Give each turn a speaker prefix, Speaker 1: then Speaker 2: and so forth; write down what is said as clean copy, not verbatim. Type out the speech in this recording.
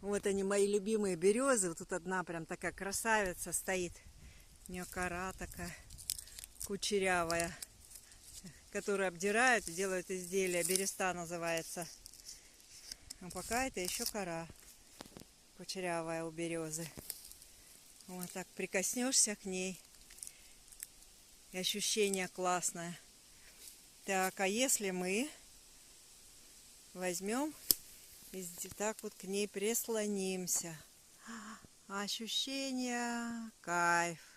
Speaker 1: Вот они, мои любимые березы. Вот тут одна прям такая красавица стоит. У нее кора такая кучерявая, которую обдирают и делают изделия. Береста называется. А пока это еще кора кучерявая у березы. Вот так прикоснешься к ней, и ощущение классное. Так, а если мы возьмем и так вот к ней прислонимся, ощущение, кайф.